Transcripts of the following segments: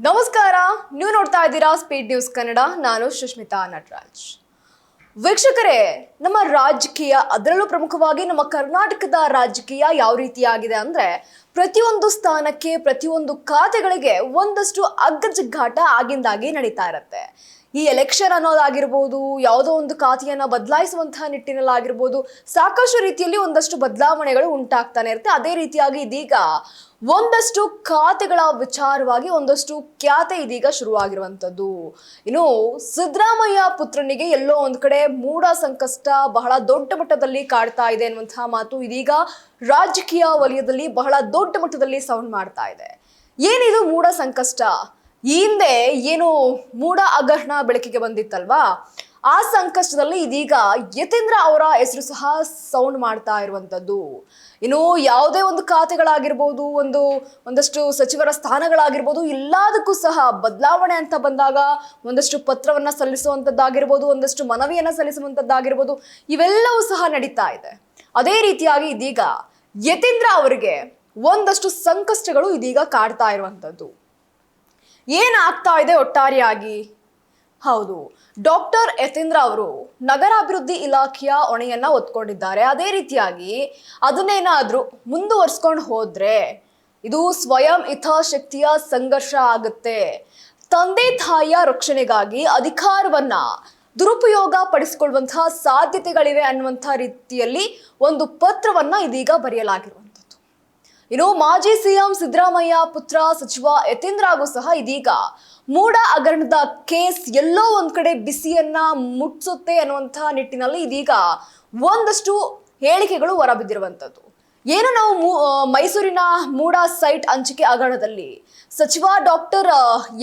ನಮಸ್ಕಾರ, ನೀವು ನೋಡ್ತಾ ಇದ್ದೀರಾ ಸ್ಪೀಡ್ ನ್ಯೂಸ್ ಕನ್ನಡ. ನಾನು ಸುಷ್ಮಿತಾ ನಟರಾಜ್. ವೀಕ್ಷಕರೇ, ನಮ್ಮ ರಾಜಕೀಯ, ಅದರಲ್ಲೂ ಪ್ರಮುಖವಾಗಿ ನಮ್ಮ ಕರ್ನಾಟಕದ ರಾಜಕೀಯ ಯಾವ ರೀತಿಯಾಗಿದೆ ಅಂದ್ರೆ ಪ್ರತಿಯೊಂದು ಸ್ಥಾನಕ್ಕೆ, ಪ್ರತಿಯೊಂದು ಖಾತೆಗಳಿಗೆ ಒಂದಷ್ಟು ಅಗ್ಗಜಗ್ಗಾಟ ಆಗಿಂದಾಗಿ ನಡೀತಾ ಇರುತ್ತೆ. ಈ ಎಲೆಕ್ಷನ್ ಅನ್ನೋದಾಗಿರ್ಬೋದು, ಯಾವುದೋ ಒಂದು ಖಾತೆಯನ್ನ ಬದಲಾಯಿಸುವಂತಹ ನಿಟ್ಟಿನಲ್ಲಾಗಿರ್ಬೋದು, ಸಾಕಷ್ಟು ರೀತಿಯಲ್ಲಿ ಒಂದಷ್ಟು ಬದಲಾವಣೆಗಳು ಉಂಟಾಗ್ತಾನೆ ಇರುತ್ತೆ. ಅದೇ ರೀತಿಯಾಗಿ ಇದೀಗ ಒಂದಷ್ಟು ಖಾತೆಗಳ ವಿಚಾರವಾಗಿ ಒಂದಷ್ಟು ಖ್ಯಾತೆ ಇದೀಗ ಶುರುವಾಗಿರುವಂಥದ್ದು. ಇನ್ನು ಸಿದ್ದರಾಮಯ್ಯ ಪುತ್ರನಿಗೆ ಎಲ್ಲೋ ಒಂದ್ ಕಡೆ ಮೂಢ ಸಂಕಷ್ಟ ಬಹಳ ದೊಡ್ಡ ಮಟ್ಟದಲ್ಲಿ ಕಾಡ್ತಾ ಇದೆ ಅನ್ನುವಂತಹ ಮಾತು ಇದೀಗ ರಾಜಕೀಯ ವಲಯದಲ್ಲಿ ಬಹಳ ದೊಡ್ಡ ಮಟ್ಟದಲ್ಲಿ ಸೌಂಡ್ ಮಾಡ್ತಾ ಇದೆ. ಏನಿದು ಮೂಢ ಸಂಕಷ್ಟ? ಈ ಹಿಂದೆ ಏನು ಮೂಢ ಹಗರಣ ಬೆಳಕಿಗೆ ಬಂದಿತ್ತಲ್ವಾ, ಆ ಸಂಕಷ್ಟದಲ್ಲಿ ಇದೀಗ ಯತೀಂದ್ರ ಅವರ ಹೆಸರು ಸಹ ಸೌಂಡ್ ಮಾಡ್ತಾ ಇರುವಂತದ್ದು. ಇನ್ನು ಯಾವುದೇ ಒಂದು ಖಾತೆಗಳಾಗಿರ್ಬೋದು, ಒಂದಷ್ಟು ಸಚಿವರ ಸ್ಥಾನಗಳಾಗಿರ್ಬೋದು, ಎಲ್ಲದಕ್ಕೂ ಸಹ ಬದಲಾವಣೆ ಅಂತ ಬಂದಾಗ ಒಂದಷ್ಟು ಪತ್ರವನ್ನ ಸಲ್ಲಿಸುವಂತದ್ದಾಗಿರ್ಬೋದು, ಒಂದಷ್ಟು ಮನವಿಯನ್ನ ಸಲ್ಲಿಸುವಂತದ್ದಾಗಿರ್ಬೋದು, ಇವೆಲ್ಲವೂ ಸಹ ನಡೀತಾ ಇದೆ. ಅದೇ ರೀತಿಯಾಗಿ ಇದೀಗ ಯತೀಂದ್ರ ಅವರಿಗೆ ಒಂದಷ್ಟು ಸಂಕಷ್ಟಗಳು ಇದೀಗ ಕಾಡ್ತಾ ಇರುವಂತದ್ದು. ಏನಾಗ್ತಾ ಇದೆ ಒಟ್ಟಾರೆಯಾಗಿ? ಹೌದು, ಡಾಕ್ಟರ್ ಯತೀಂದ್ರ ಅವರು ನಗರಾಭಿವೃದ್ಧಿ ಇಲಾಖೆಯ ಹೊಣೆಯನ್ನ ಹೊತ್ಕೊಂಡಿದ್ದಾರೆ. ಅದೇ ರೀತಿಯಾಗಿ ಅದನ್ನೇನಾದ್ರೂ ಮುಂದುವರ್ಸ್ಕೊಂಡು ಹೋದ್ರೆ ಇದು ಸ್ವಯಂ ಹಿತಾಸಕ್ತಿಯ ಸಂಘರ್ಷ ಆಗುತ್ತೆ. ತಂದೆ ತಾಯಿಯ ರಕ್ಷಣೆಗಾಗಿ ಅಧಿಕಾರವನ್ನ ದುರುಪಯೋಗ ಪಡಿಸಿಕೊಳ್ಳುವಂತಹ ಸಾಧ್ಯತೆಗಳಿವೆ ಅನ್ನುವಂತಹ ರೀತಿಯಲ್ಲಿ ಒಂದು ಪತ್ರವನ್ನ ಇದೀಗ ಬರೆಯಲಾಗಿರುವಂಥದ್ದು. ಇನ್ನು ಮಾಜಿ ಸಿಎಂ ಸಿದ್ದರಾಮಯ್ಯ ಪುತ್ರ ಸಚಿವ ಯತೀಂದ್ರಗೂ ಸಹ ಇದೀಗ ಮೂಢ ಹಗರಣದ ಕೇಸ್ ಎಲ್ಲೋ ಒಂದ್ ಕಡೆ ಬಿಸಿಯನ್ನ ಮುಟ್ಸುತ್ತೆ ಅನ್ನುವಂತಹ ನಿಟ್ಟಿನಲ್ಲಿ ಇದೀಗ ಒಂದಷ್ಟು ಹೇಳಿಕೆಗಳು ಹೊರಬಿದ್ದಿರುವಂತದ್ದು. ಏನು ನಾವು ಮೈಸೂರಿನ ಮೂಢ ಸೈಟ್ ಹಂಚಿಕೆ ಹಗರಣದಲ್ಲಿ ಸಚಿವ ಡಾಕ್ಟರ್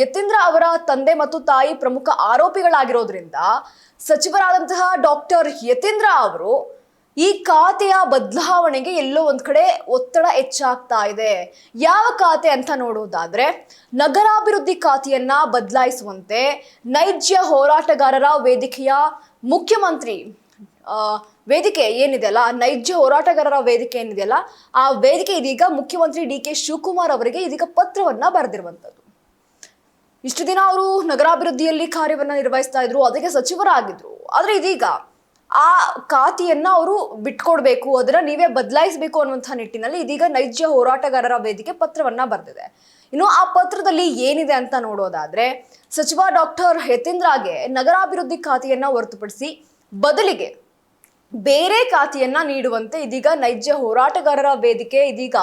ಯತೀಂದ್ರ ಅವರ ತಂದೆ ಮತ್ತು ತಾಯಿ ಪ್ರಮುಖ ಆರೋಪಿಗಳಾಗಿರೋದ್ರಿಂದ ಸಚಿವರಾದಂತಹ ಡಾಕ್ಟರ್ ಯತೀಂದ್ರ ಅವರು ಈ ಖಾತೆಯ ಬದಲಾವಣೆಗೆ ಎಲ್ಲೋ ಒಂದ್ ಕಡೆ ಒತ್ತಡ ಹೆಚ್ಚಾಗ್ತಾ ಇದೆ. ಯಾವ ಖಾತೆ ಅಂತ ನೋಡೋದಾದ್ರೆ ನಗರಾಭಿವೃದ್ಧಿ ಖಾತೆಯನ್ನ ಬದಲಾಯಿಸುವಂತೆ ನೈಜ ಹೋರಾಟಗಾರರ ವೇದಿಕೆಯ ಮುಖ್ಯಮಂತ್ರಿ ವೇದಿಕೆ ಏನಿದೆಯಲ್ಲ, ನೈಜ ಹೋರಾಟಗಾರರ ವೇದಿಕೆ ಏನಿದೆಯಲ್ಲ, ಆ ವೇದಿಕೆ ಇದೀಗ ಮುಖ್ಯಮಂತ್ರಿ ಡಿ.ಕೆ. ಶಿವಕುಮಾರ್ ಅವರಿಗೆ ಇದೀಗ ಪತ್ರವನ್ನ ಬರೆದಿರುವಂತದ್ದು. ಇಷ್ಟು ದಿನ ಅವರು ನಗರಾಭಿವೃದ್ಧಿಯಲ್ಲಿ ಕಾರ್ಯವನ್ನ ನಿರ್ವಹಿಸ್ತಾ ಇದ್ರು, ಅದಕ್ಕೆ ಸಚಿವರಾಗಿದ್ರು. ಆದ್ರೆ ಇದೀಗ ಆ ಖಾತೆಯನ್ನ ಅವರು ಬಿಟ್ಕೊಡ್ಬೇಕು, ಅದನ್ನ ನೀವೇ ಬದಲಾಯಿಸಬೇಕು ಅನ್ನುವಂತಹ ನಿಟ್ಟಿನಲ್ಲಿ ಇದೀಗ ನೈಜ ಹೋರಾಟಗಾರರ ವೇದಿಕೆ ಪತ್ರವನ್ನ ಬರೆದಿದೆ. ಇನ್ನು ಆ ಪತ್ರದಲ್ಲಿ ಏನಿದೆ ಅಂತ ನೋಡೋದಾದ್ರೆ ಸಚಿವ ಡಾಕ್ಟರ್ ಯತೀಂದ್ರಗೆ ನಗರಾಭಿವೃದ್ಧಿ ಖಾತೆಯನ್ನ ಹೊರತುಪಡಿಸಿ ಬದಲಿಗೆ ಬೇರೆ ಖಾತೆಯನ್ನ ನೀಡುವಂತೆ ಇದೀಗ ನೈಜ ಹೋರಾಟಗಾರರ ವೇದಿಕೆ ಇದೀಗ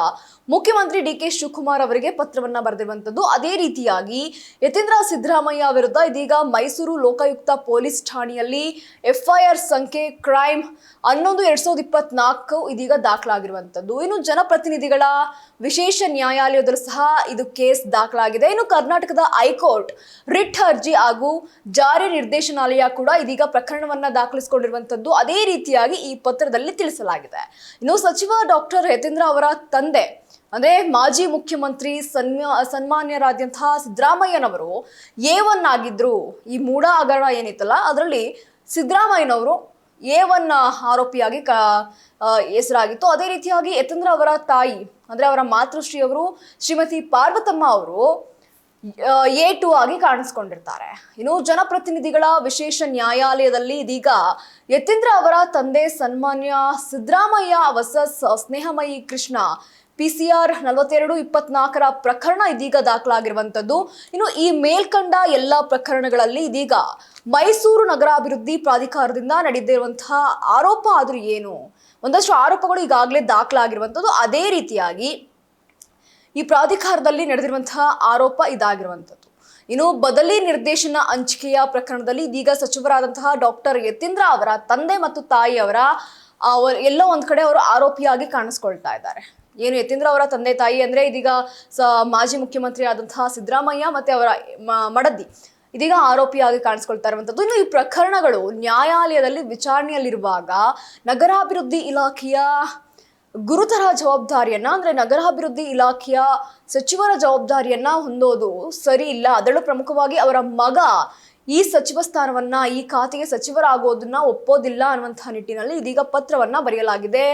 ಮುಖ್ಯಮಂತ್ರಿ ಡಿ.ಕೆ. ಶಿವಕುಮಾರ್ ಅವರಿಗೆ ಪತ್ರವನ್ನ ಬರೆದಿರುವಂತದ್ದು. ಅದೇ ರೀತಿಯಾಗಿ ಯತೀಂದ್ರ ಸಿದ್ದರಾಮಯ್ಯ ವಿರುದ್ಧ ಇದೀಗ ಮೈಸೂರು ಲೋಕಾಯುಕ್ತ ಪೊಲೀಸ್ ಠಾಣೆಯಲ್ಲಿ ಎಫ್ಐಆರ್ ಸಂಖ್ಯೆ ಕ್ರೈಮ್ 11/2024 ಇದೀಗ ದಾಖಲಾಗಿರುವಂತದ್ದು. ಇನ್ನು ಜನಪ್ರತಿನಿಧಿಗಳ ವಿಶೇಷ ನ್ಯಾಯಾಲಯದಲ್ಲೂ ಸಹ ಇದು ಕೇಸ್ ದಾಖಲಾಗಿದೆ. ಇನ್ನು ಕರ್ನಾಟಕದ ಹೈಕೋರ್ಟ್ ರಿಟ್ ಅರ್ಜಿ ಹಾಗೂ ಜಾರಿ ನಿರ್ದೇಶನಾಲಯ ಕೂಡ ಇದೀಗ ಪ್ರಕರಣವನ್ನ ದಾಖಲಿಸಿಕೊಂಡಿರುವಂತದ್ದು. ಅದೇ ರೀತಿಯಾಗಿ ಈ ಪತ್ರದಲ್ಲಿ ತಿಳಿಸಲಾಗಿದೆ. ಇನ್ನು ಸಚಿವ ಡಾಕ್ಟರ್ ಯತೀಂದ್ರ ಅವರ ತಂದೆ ಅಂದ್ರೆ ಮಾಜಿ ಮುಖ್ಯಮಂತ್ರಿ ಸನ್ಮಾನ್ಯರಾದಂತಹ ಸಿದ್ದರಾಮಯ್ಯನವರು A1 ಆಗಿದ್ರು. ಈ ಮೂಢ ಹಗರಣ ಏನಿತ್ತಲ್ಲ ಅದರಲ್ಲಿ ಸಿದ್ದರಾಮಯ್ಯನವರು A1 ಆರೋಪಿಯಾಗಿ ಹೆಸರಾಗಿತ್ತು. ಅದೇ ರೀತಿಯಾಗಿ ಯತೀಂದ್ರ ಅವರ ತಾಯಿ ಅಂದ್ರೆ ಅವರ ಮಾತೃಶ್ರೀ ಅವರು ಶ್ರೀಮತಿ ಪಾರ್ವತಮ್ಮ ಅವರು A2 ಆಗಿ ಕಾಣಿಸ್ಕೊಂಡಿರ್ತಾರೆ. ಇನ್ನು ಜನಪ್ರತಿನಿಧಿಗಳ ವಿಶೇಷ ನ್ಯಾಯಾಲಯದಲ್ಲಿ ಇದೀಗ ಯತೀಂದ್ರ ಅವರ ತಂದೆ ಸನ್ಮಾನ್ಯ ಸಿದ್ದರಾಮಯ್ಯ ವರ್ಸಸ್ ಸ್ನೇಹಮಯಿ ಕೃಷ್ಣ PCR 42/24 ಪ್ರಕರಣ ಇದೀಗ ದಾಖಲಾಗಿರುವಂತದ್ದು. ಇನ್ನು ಈ ಮೇಲ್ಕಂಡ ಎಲ್ಲ ಪ್ರಕರಣಗಳಲ್ಲಿ ಇದೀಗ ಮೈಸೂರು ನಗರಾಭಿವೃದ್ಧಿ ಪ್ರಾಧಿಕಾರದಿಂದ ನಡೆದಿರುವಂತಹ ಆರೋಪ ಆದ್ರೂ ಏನು, ಒಂದಷ್ಟು ಆರೋಪಗಳು ಈಗಾಗಲೇ ದಾಖಲಾಗಿರುವಂತದ್ದು. ಅದೇ ರೀತಿಯಾಗಿ ಈ ಪ್ರಾಧಿಕಾರದಲ್ಲಿ ನಡೆದಿರುವಂತಹ ಆರೋಪ ಇದಾಗಿರುವಂಥದ್ದು. ಇನ್ನು ಬದಲಿ ನಿರ್ದೇಶನ ಹಂಚಿಕೆಯ ಪ್ರಕರಣದಲ್ಲಿ ಇದೀಗ ಸಚಿವರಾದಂತಹ ಡಾಕ್ಟರ್ ಯತೀಂದ್ರ ಅವರ ತಂದೆ ಮತ್ತು ತಾಯಿಯವರ ಎಲ್ಲೋ ಒಂದ್ ಕಡೆ ಅವರು ಆರೋಪಿಯಾಗಿ ಕಾಣಿಸ್ಕೊಳ್ತಾ ಇದ್ದಾರೆ. ಏನು ಯತೀಂದ್ರ ಅವರ ತಂದೆ ತಾಯಿ ಅಂದ್ರೆ ಇದೀಗ ಮಾಜಿ ಮುಖ್ಯಮಂತ್ರಿ ಆದಂತಹ ಸಿದ್ದರಾಮಯ್ಯ ಮತ್ತೆ ಅವರ ಮಡದಿ ಇದೀಗ ಆರೋಪಿಯಾಗಿ ಕಾಣಿಸ್ಕೊಳ್ತಾ ಇರುವಂತದ್ದು. ಇನ್ನು ಈ ಪ್ರಕರಣಗಳು ನ್ಯಾಯಾಲಯದಲ್ಲಿ ವಿಚಾರಣೆಯಲ್ಲಿರುವಾಗ ನಗರಾಭಿವೃದ್ಧಿ ಇಲಾಖೆಯ ಗುರುತರ ಜವಾಬ್ದಾರಿಯನ್ನ ಅಂದ್ರೆ ನಗರಾಭಿವೃದ್ಧಿ ಇಲಾಖೆಯ ಸಚಿವರ ಜವಾಬ್ದಾರಿಯನ್ನ ಹೊಂದೋದು ಸರಿ ಇಲ್ಲ. ಅದರಲ್ಲೂ ಪ್ರಮುಖವಾಗಿ ಅವರ ಮಗ ಈ ಸಚಿವ ಸ್ಥಾನವನ್ನ, ಈ ಖಾತೆಗೆ ಸಚಿವರಾಗೋದನ್ನ ಒಪ್ಪೋದಿಲ್ಲ ಅನ್ನುವಂತಹ ನಿಟ್ಟಿನಲ್ಲಿ ಇದೀಗ ಪತ್ರವನ್ನ ಬರೆಯಲಾಗಿದೆ.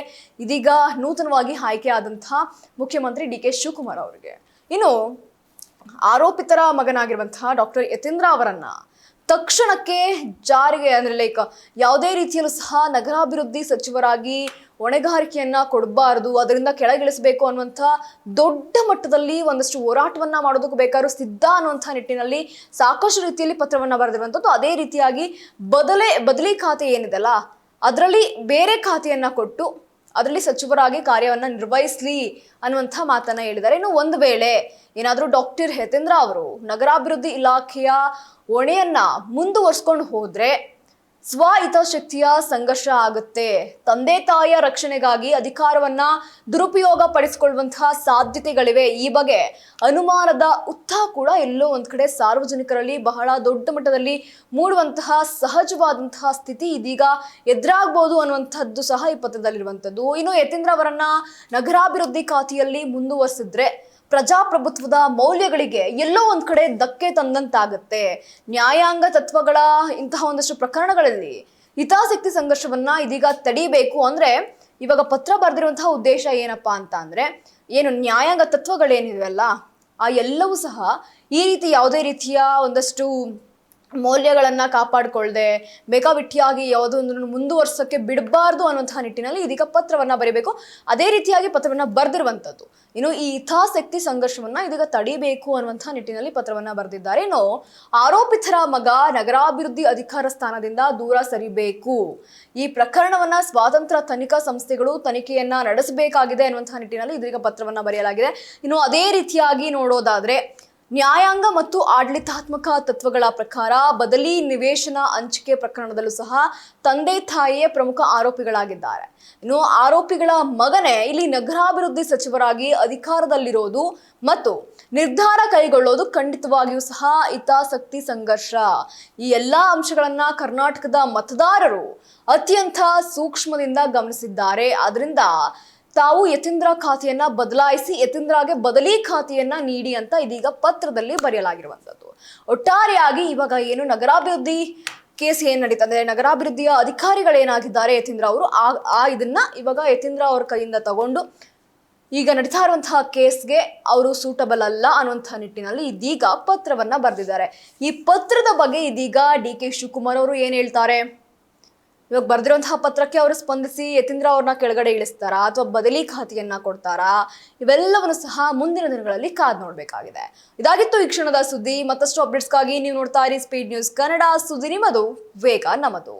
ಇದೀಗ ನೂತನವಾಗಿ ಆಯ್ಕೆ ಆದಂತಹ ಮುಖ್ಯಮಂತ್ರಿ ಡಿ.ಕೆ. ಶಿವಕುಮಾರ್ ಅವರಿಗೆ. ಇನ್ನು ಆರೋಪಿತರ ಮಗನಾಗಿರುವಂತಹ ಡಾಕ್ಟರ್ ಯತೀಂದ್ರ ಅವರನ್ನ ತಕ್ಷಣಕ್ಕೆ ಜಾರಿಗೆ ಅಂದ್ರೆ ಲೈಕ್ ಯಾವುದೇ ರೀತಿಯಲ್ಲೂ ಸಹ ನಗರಾಭಿವೃದ್ಧಿ ಸಚಿವರಾಗಿ ಹೊಣೆಗಾರಿಕೆಯನ್ನ ಕೊಡಬಾರದು, ಅದರಿಂದ ಕೆಳಗಿಳಿಸಬೇಕು ಅನ್ನುವಂಥ ದೊಡ್ಡ ಮಟ್ಟದಲ್ಲಿ ಒಂದಷ್ಟು ಹೋರಾಟವನ್ನ ಮಾಡೋದಕ್ಕೆ ಬೇಕಾದ್ರೂ ಸಿದ್ಧ ಅನ್ನುವಂಥ ನಿಟ್ಟಿನಲ್ಲಿ ಸಾಕಷ್ಟು ರೀತಿಯಲ್ಲಿ ಪತ್ರವನ್ನ ಬರೆದಿರುವಂಥದ್ದು. ಅದೇ ರೀತಿಯಾಗಿ ಬದಲಿ ಖಾತೆ ಏನಿದೆಲ್ಲ ಅದರಲ್ಲಿ ಬೇರೆ ಖಾತೆಯನ್ನ ಕೊಟ್ಟು ಅದರಲ್ಲಿ ಸಚಿವರಾಗಿ ಕಾರ್ಯವನ್ನ ನಿರ್ವಹಿಸಲಿ ಅನ್ನುವಂಥ ಮಾತನ್ನ ಹೇಳಿದ್ದಾರೆ. ಇನ್ನು ಒಂದು ವೇಳೆ ಏನಾದರೂ ಡಾಕ್ಟರ್ ಯತೀಂದ್ರ ಅವರು ನಗರಾಭಿವೃದ್ಧಿ ಇಲಾಖೆಯ ಹೊಣೆಯನ್ನ ಮುಂದುವರ್ಸ್ಕೊಂಡು ಹೋದ್ರೆ ಸ್ವ ಹಿತಾಸಕ್ತಿಯ ಸಂಘರ್ಷ ಆಗುತ್ತೆ, ತಂದೆ ತಾಯಿಯ ರಕ್ಷಣೆಗಾಗಿ ಅಧಿಕಾರವನ್ನ ದುರುಪಯೋಗ ಪಡಿಸಿಕೊಳ್ಳುವಂತಹ ಸಾಧ್ಯತೆಗಳಿವೆ. ಈ ಬಗ್ಗೆ ಅನುಮಾನದ ಉತ್ಸಾಹ ಕೂಡ ಎಲ್ಲೋ ಒಂದ್ ಕಡೆ ಸಾರ್ವಜನಿಕರಲ್ಲಿ ಬಹಳ ದೊಡ್ಡ ಮಟ್ಟದಲ್ಲಿ ಮೂಡುವಂತಹ ಸಹಜವಾದಂತಹ ಸ್ಥಿತಿ ಇದೀಗ ಎದುರಾಗಬಹುದು ಅನ್ನುವಂಥದ್ದು ಸಹ ಈ ಪತ್ರದಲ್ಲಿರುವಂಥದ್ದು. ಇನ್ನು ಯತೀಂದ್ರ ಅವರನ್ನ ನಗರಾಭಿವೃದ್ಧಿ ಖಾತೆಯಲ್ಲಿ ಮುಂದುವರೆಸಿದ್ರೆ ಪ್ರಜಾಪ್ರಭುತ್ವದ ಮೌಲ್ಯಗಳಿಗೆ ಎಲ್ಲೋ ಒಂದ್ ಕಡೆ ಧಕ್ಕೆ ತಂದಂತಾಗುತ್ತೆ. ನ್ಯಾಯಾಂಗ ತತ್ವಗಳ ಇಂತಹ ಒಂದಷ್ಟು ಪ್ರಕರಣಗಳಲ್ಲಿ ಹಿತಾಸಕ್ತಿ ಸಂಘರ್ಷವನ್ನ ಇದೀಗ ತಡಿಬೇಕು. ಅಂದ್ರೆ ಇವಾಗ ಪತ್ರ ಬರೆದಿರುವಂತಹ ಉದ್ದೇಶ ಏನಪ್ಪಾ ಅಂತ ಅಂದ್ರೆ ಏನು ನ್ಯಾಯಾಂಗ ತತ್ವಗಳೇನಿವೆಲ್ಲ ಆ ಎಲ್ಲವೂ ಸಹ ಈ ರೀತಿ ಯಾವುದೇ ರೀತಿಯ ಒಂದಷ್ಟು ಮೌಲ್ಯಗಳನ್ನ ಕಾಪಾಡಿಕೊಳ್ಳದೆ ಬೇಕಾಬಿಟ್ಟಿಯಾಗಿ ಯಾವುದೊಂದನ್ನು ಮುಂದುವರ್ಸಕ್ಕೆ ಬಿಡಬಾರ್ದು ಅನ್ನುವಂತಹ ನಿಟ್ಟಿನಲ್ಲಿ ಇದೀಗ ಪತ್ರವನ್ನ ಬರೀಬೇಕು. ಅದೇ ರೀತಿಯಾಗಿ ಪತ್ರವನ್ನ ಬರೆದಿರುವಂಥದ್ದು. ಇನ್ನು ಈ ಹಿತಾಸಕ್ತಿ ಸಂಘರ್ಷವನ್ನ ಇದೀಗ ತಡಿಬೇಕು ಅನ್ನುವಂತಹ ನಿಟ್ಟಿನಲ್ಲಿ ಪತ್ರವನ್ನ ಬರೆದಿದ್ದಾರೆ. ಇನ್ನು ಆರೋಪಿತರ ಮಗ ನಗರಾಭಿವೃದ್ಧಿ ಅಧಿಕಾರ ಸ್ಥಾನದಿಂದ ದೂರ ಸರಿಬೇಕು, ಈ ಪ್ರಕರಣವನ್ನ ಸ್ವಾತಂತ್ರ್ಯ ತನಿಖಾ ಸಂಸ್ಥೆಗಳು ತನಿಖೆಯನ್ನ ನಡೆಸಬೇಕಾಗಿದೆ ಅನ್ನುವಂತಹ ನಿಟ್ಟಿನಲ್ಲಿ ಇದೀಗ ಪತ್ರವನ್ನ ಬರೆಯಲಾಗಿದೆ. ಇನ್ನು ಅದೇ ರೀತಿಯಾಗಿ ನೋಡೋದಾದ್ರೆ ನ್ಯಾಯಾಂಗ ಮತ್ತು ಆಡಳಿತಾತ್ಮಕ ತತ್ವಗಳ ಪ್ರಕಾರ ಬದಲಿ ನಿವೇಶನ ಹಂಚಿಕೆ ಪ್ರಕರಣದಲ್ಲೂ ಸಹ ತಂದೆ ತಾಯಿಯೇ ಪ್ರಮುಖ ಆರೋಪಿಗಳಾಗಿದ್ದಾರೆ. ಇನ್ನು ಆರೋಪಿಗಳ ಮಗನೇ ಇಲ್ಲಿ ನಗರಾಭಿವೃದ್ಧಿ ಸಚಿವರಾಗಿ ಅಧಿಕಾರದಲ್ಲಿರೋದು ಮತ್ತು ನಿರ್ಧಾರ ಕೈಗೊಳ್ಳೋದು ಖಂಡಿತವಾಗಿಯೂ ಸಹ ಹಿತಾಸಕ್ತಿ ಸಂಘರ್ಷ. ಈ ಎಲ್ಲಾ ಅಂಶಗಳನ್ನ ಕರ್ನಾಟಕದ ಮತದಾರರು ಅತ್ಯಂತ ಸೂಕ್ಷ್ಮದಿಂದ ಗಮನಿಸಿದ್ದಾರೆ. ಆದ್ರಿಂದ ತಾವು ಯತೀಂದ್ರ ಖಾತೆಯನ್ನ ಬದಲಾಯಿಸಿ ಯತೀಂದ್ರಗೆ ಬದಲಿ ಖಾತೆಯನ್ನ ನೀಡಿ ಅಂತ ಇದೀಗ ಪತ್ರದಲ್ಲಿ ಬರೆಯಲಾಗಿರುವಂಥದ್ದು. ಒಟ್ಟಾರೆಯಾಗಿ ಇವಾಗ ಏನು ನಗರಾಭಿವೃದ್ಧಿ ಕೇಸ್ ಏನ್ ನಡೀತಾ ಅಂದ್ರೆ ನಗರಾಭಿವೃದ್ಧಿಯ ಅಧಿಕಾರಿಗಳೇನಾಗಿದ್ದಾರೆ ಯತೀಂದ್ರ ಅವರು ಇದನ್ನ ಇವಾಗ ಯತೀಂದ್ರ ಅವ್ರ ಕೈಯಿಂದ ತಗೊಂಡು ಈಗ ನಡೀತಾ ಇರುವಂತಹ ಕೇಸ್ಗೆ ಅವರು ಸೂಟಬಲ್ ಅಲ್ಲ ಅನ್ನುವಂತಹ ನಿಟ್ಟಿನಲ್ಲಿ ಇದೀಗ ಪತ್ರವನ್ನ ಬರೆದಿದ್ದಾರೆ. ಈ ಪತ್ರದ ಬಗ್ಗೆ ಇದೀಗ DK ಶಿವಕುಮಾರ್ ಅವರು ಏನ್ ಹೇಳ್ತಾರೆ, ಇವಾಗ ಬರ್ದಿರುವಂತಹ ಪತ್ರಕ್ಕೆ ಅವರು ಸ್ಪಂದಿಸಿ ಯತೀಂದ್ರ ಅವ್ರನ್ನ ಕೆಳಗಡೆ ಇಳಿಸ್ತಾರಾ ಅಥವಾ ಬದಲಿ ಖಾತೆಯನ್ನ ಕೊಡ್ತಾರಾ, ಇವೆಲ್ಲವನ್ನು ಸಹ ಮುಂದಿನ ದಿನಗಳಲ್ಲಿ ಕಾದ್ ನೋಡ್ಬೇಕಾಗಿದೆ. ಇದಾಗಿತ್ತು ಈ ಕ್ಷಣದ ಸುದ್ದಿ. ಮತ್ತಷ್ಟು ಅಪ್ಡೇಟ್ಸ್ಗಾಗಿ ನೀವು ನೋಡ್ತಾ ಇರಿ ಸ್ಪೀಡ್ ನ್ಯೂಸ್ ಕನ್ನಡ. ಸುದ್ದಿ ನಿಮ್ಮದು, ವೇಗ ನಮ್ಮದು.